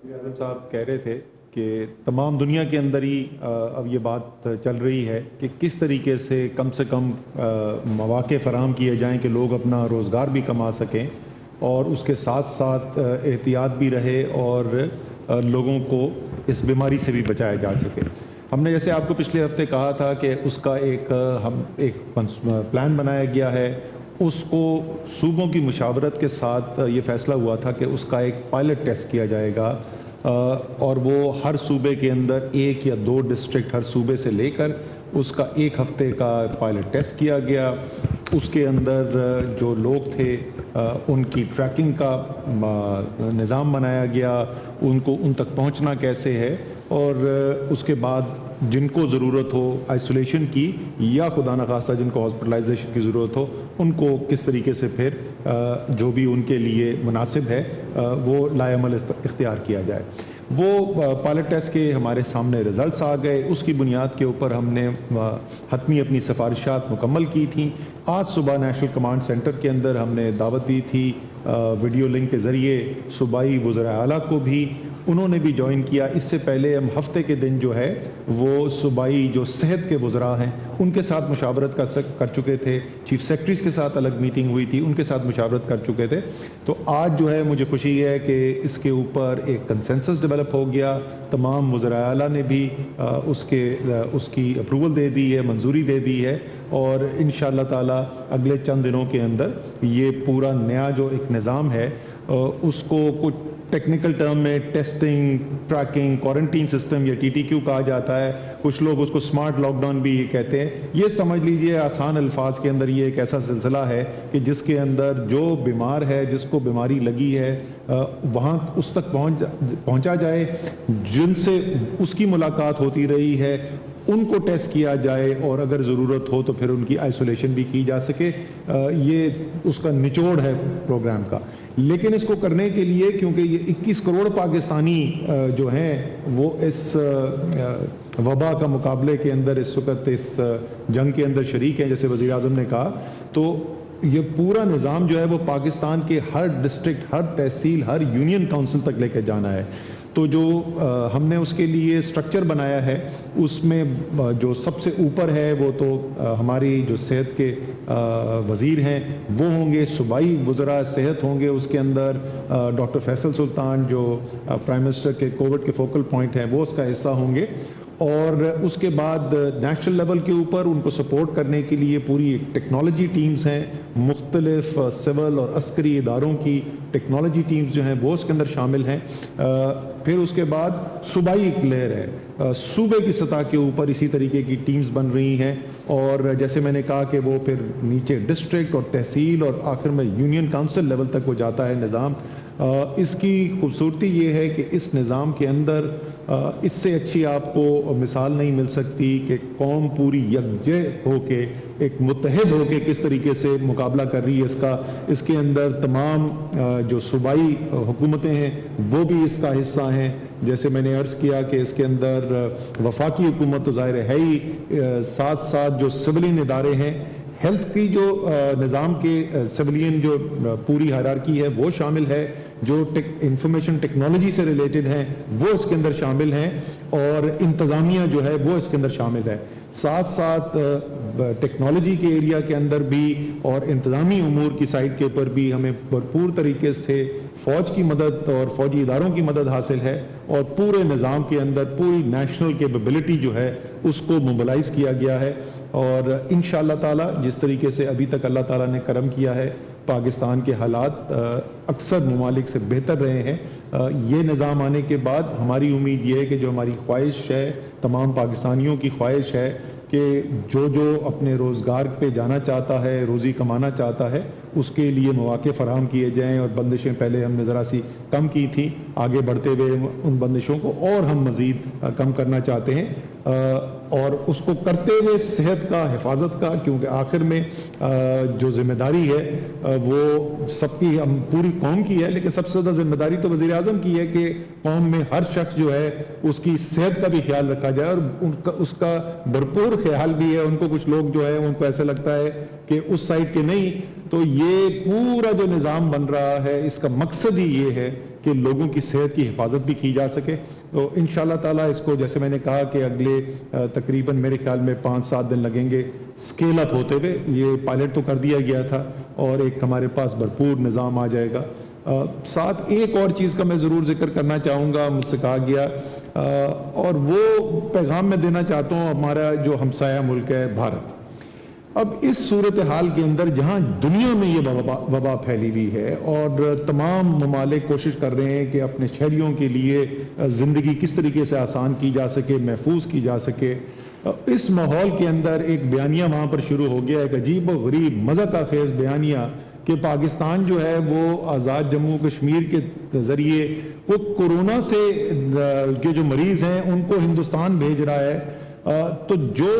वज़ीर-ए-आज़म साहब कह रहे थे कि तमाम दुनिया के अंदर ही अब ये बात चल रही है कि किस तरीके से कम मौक़े फ़राहम किए जाएं कि लोग अपना रोज़गार भी कमा सकें और उसके साथ साथ एहतियात भी रहे और लोगों को इस बीमारी से भी बचाया जा सके। हमने जैसे आपको पिछले हफ्ते कहा था कि उसका एक प्लान बनाया गया है, उसको सूबों की मुशावरत के साथ ये फ़ैसला हुआ था कि उसका एक पायलट टेस्ट किया जाएगा और वो हर सूबे के अंदर 1 या 2 डिस्ट्रिक्ट हर सूबे से लेकर उसका 1 हफ़्ते का पायलट टेस्ट किया गया। उसके अंदर जो लोग थे उनकी ट्रैकिंग का निज़ाम बनाया गया, उनको उन तक पहुंचना कैसे है और उसके बाद जिनको ज़रूरत हो आइसोलेशन की या खुदा न खास्ता जिनको हॉस्पिटलाइजेशन की ज़रूरत हो उनको किस तरीके से फिर जो भी उनके लिए मुनासिब है वो लाएअमल इख्तियार किया जाए। वो पायलट टेस्ट के हमारे सामने रिज़ल्ट्स आ गए, उसकी बुनियाद के ऊपर हमने हतमी अपनी सिफारिशात मुकम्मल की थी। आज सुबह नेशनल कमांड सेंटर के अंदर हमने दावत दी थी वीडियो लिंक के ज़रिए सूबाई वज़ीर आला को भी, उन्होंने भी ज्वाइन किया। इससे पहले हम हफ्ते के दिन जो है वो सूबाई जो सेहत के वज़रा हैं उनके साथ मुशावरत कर चुके थे, चीफ सेक्रेटरीज के साथ अलग मीटिंग हुई थी, उनके साथ मुशावरत कर चुके थे। तो आज जो है मुझे खुशी है कि इसके ऊपर एक कंसेंसस डेवलप हो गया, तमाम वज़रा आला ने भी उसकी अप्रूवल दे दी है, मंजूरी दे दी है और इंशाअल्लाह ताला अगले चंद दिनों के अंदर ये पूरा नया जो एक निज़ाम है उसको कुछ टेक्निकल टर्म में टेस्टिंग, ट्रैकिंग, क्वारंटीन सिस्टम या TTQ कहा जाता है, कुछ लोग उसको स्मार्ट लॉकडाउन भी कहते हैं। ये समझ लीजिए आसान अल्फाज के अंदर ये एक ऐसा सिलसिला है कि जिसके अंदर जो बीमार है, जिसको बीमारी लगी है वहाँ उस तक पहुँचा जाए, जिनसे उसकी मुलाकात होती रही है उनको टेस्ट किया जाए और अगर ज़रूरत हो तो फिर उनकी आइसोलेशन भी की जा सके। ये उसका निचोड़ है प्रोग्राम का। लेकिन इसको करने के लिए क्योंकि ये 21 करोड़ पाकिस्तानी जो हैं वो इस वबा का मुकाबले के अंदर इस वक्त इस जंग के अंदर शरीक हैं, जैसे वज़ीर आज़म ने कहा, तो ये पूरा निज़ाम जो है वो पाकिस्तान के हर डिस्ट्रिक्ट, हर तहसील, हर यूनियन काउंसिल तक लेकर जाना है। तो जो हमने उसके लिए स्ट्रक्चर बनाया है उसमें जो सबसे ऊपर है वो तो हमारी जो सेहत के वज़ीर हैं वो होंगे, सूबाई वज़रा सेहत होंगे, उसके अंदर डॉक्टर फैसल सुल्तान जो प्राइम मिनिस्टर के कोविड के फोकल पॉइंट हैं वो उसका हिस्सा होंगे और उसके बाद नेशनल लेवल के ऊपर उनको सपोर्ट करने के लिए पूरी टेक्नोलॉजी टीम्स हैं, मुख्तलिफ सिविल और अस्करी इदारों की टेक्नोलॉजी टीम्स जो हैं वो उसके अंदर शामिल हैं। फिर उसके बाद सूबाई एक लेयर है, सूबे की सतह के ऊपर इसी तरीके की टीम्स बन रही हैं और जैसे मैंने कहा कि वो फिर नीचे डिस्ट्रिक्ट और तहसील और आखिर में यूनियन काउंसिल लेवल तक वो जाता है निज़ाम। इसकी खूबसूरती ये है कि इस निज़ाम के अंदर इससे अच्छी आपको मिसाल नहीं मिल सकती कि कौम पूरी यकजह होके एक मुत्तहिद होके किस तरीके से मुकाबला कर रही है इसका। इसके अंदर तमाम जो सूबाई हुकूमतें हैं वो भी इसका हिस्सा हैं। जैसे मैंने अर्ज़ किया कि इसके अंदर वफाकी हुकूमत तो ज़ाहिर है ही, साथ साथ जो सिविलियन इदारे हैं, हेल्थ की जो निज़ाम के सिविलियन जो पूरी हायरार्की है वो शामिल है, जो इंफॉर्मेशन टेक्नोलॉजी से रिलेटेड हैं वो इसके अंदर शामिल हैं और इंतज़ामिया जो है वो इसके अंदर शामिल है। साथ साथ टेक्नोलॉजी के एरिया के अंदर भी और इंतज़ामी उमूर की साइड के ऊपर भी हमें भरपूर तरीके से फ़ौज की मदद और फ़ौजी इदारों की मदद हासिल है और पूरे निज़ाम के अंदर पूरी नेशनल कैपेबिलिटी जो है उसको मोबिलाइज़ किया गया है और इंशाअल्लाह ताला जिस तरीके से अभी तक अल्लाह ताला ने करम किया है, पाकिस्तान के हालात अक्सर ममालिक से बेहतर रहे हैं। ये निज़ाम आने के बाद हमारी उम्मीद ये है कि जो हमारी ख्वाहिश है, तमाम पाकिस्तानियों की ख्वाहिश है कि जो अपने रोज़गार पे जाना चाहता है, रोज़ी कमाना चाहता है, उसके लिए मौक़े फ़राहम किए जाएँ और बंदिशें पहले हमने ज़रा सी कम की थी, आगे बढ़ते हुए उन बंदिशों को और हम मज़ीद कम करना चाहते हैं और उसको करते हुए सेहत का, हिफाजत का, क्योंकि आखिर में जो ज़िम्मेदारी है वो सबकी, हम पूरी कौम की है, लेकिन सबसे ज़्यादा ज़िम्मेदारी तो वज़ीर आज़म की है कि कौम में हर शख्स जो है उसकी सेहत का भी ख्याल रखा जाए और उसका भरपूर ख्याल भी है। उनको कुछ लोग जो है उनको ऐसा लगता है कि उस साइड के नहीं, तो ये पूरा जो निज़ाम बन रहा है इसका मकसद ही ये है کہ لوگوں کی صحت کی حفاظت بھی کی جا سکے. تو انشاءاللہ تعالیٰ اس کو جیسے میں نے کہا کہ اگلے تقریباً میرے خیال میں 5-7 دن لگیں گے اسکیل اپ ہوتے ہوئے. یہ پائلٹ تو کر دیا گیا تھا اور ایک ہمارے پاس بھرپور نظام آ جائے گا. ساتھ ایک اور چیز کا میں ضرور ذکر کرنا چاہوں گا, مجھ سے کہا گیا اور وہ پیغام میں دینا چاہتا ہوں ہمارا جو ہمسایہ ملک ہے بھارت. اب اس صورتحال کے اندر جہاں دنیا میں یہ وبا پھیلی ہوئی ہے اور تمام ممالک کوشش کر رہے ہیں کہ اپنے شہریوں کے لیے زندگی کس طریقے سے آسان کی جا سکے, محفوظ کی جا سکے, اس ماحول کے اندر ایک بیانیہ وہاں پر شروع ہو گیا, ایک عجیب و غریب مزہ کا خیز بیانیہ کہ پاکستان جو ہے وہ آزاد جموں کشمیر کے ذریعے وہ کورونا سے کے جو مریض ہیں ان کو ہندوستان بھیج رہا ہے. تو جو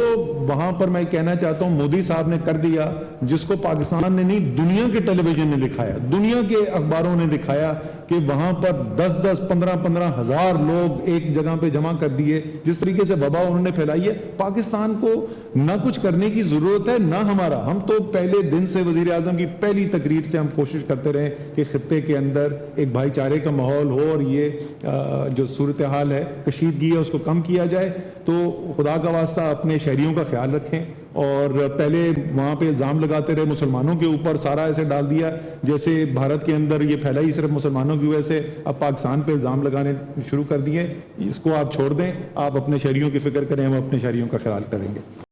وہاں پر میں کہنا چاہتا ہوں مودی صاحب نے کر دیا, جس کو پاکستان نے نہیں دنیا کے ٹیلی ویژن نے دکھایا, دنیا کے اخباروں نے دکھایا کہ وہاں پر 10-10, 15-15 ہزار لوگ ایک جگہ پہ جمع کر دیے. جس طریقے سے وبا انہوں نے پھیلائی ہے, پاکستان کو نہ کچھ کرنے کی ضرورت ہے نہ ہمارا. ہم تو پہلے دن سے وزیر اعظم کی پہلی تقریر سے ہم کوشش کرتے رہے کہ خطے کے اندر ایک بھائی چارے کا ماحول ہو اور یہ جو صورتحال ہے کشیدگی ہے اس کو کم کیا جائے. تو خدا کا واسطہ اپنے شہریوں کا خیال رکھیں. اور پہلے وہاں پہ الزام لگاتے رہے مسلمانوں کے اوپر, سارا ایسے ڈال دیا جیسے بھارت کے اندر یہ پھیلا ہی صرف مسلمانوں کی وجہ سے, اب پاکستان پہ الزام لگانے شروع کر دیے. اس کو آپ چھوڑ دیں, آپ اپنے شہریوں کی فکر کریں, ہم اپنے شہریوں کا خیال کریں گے.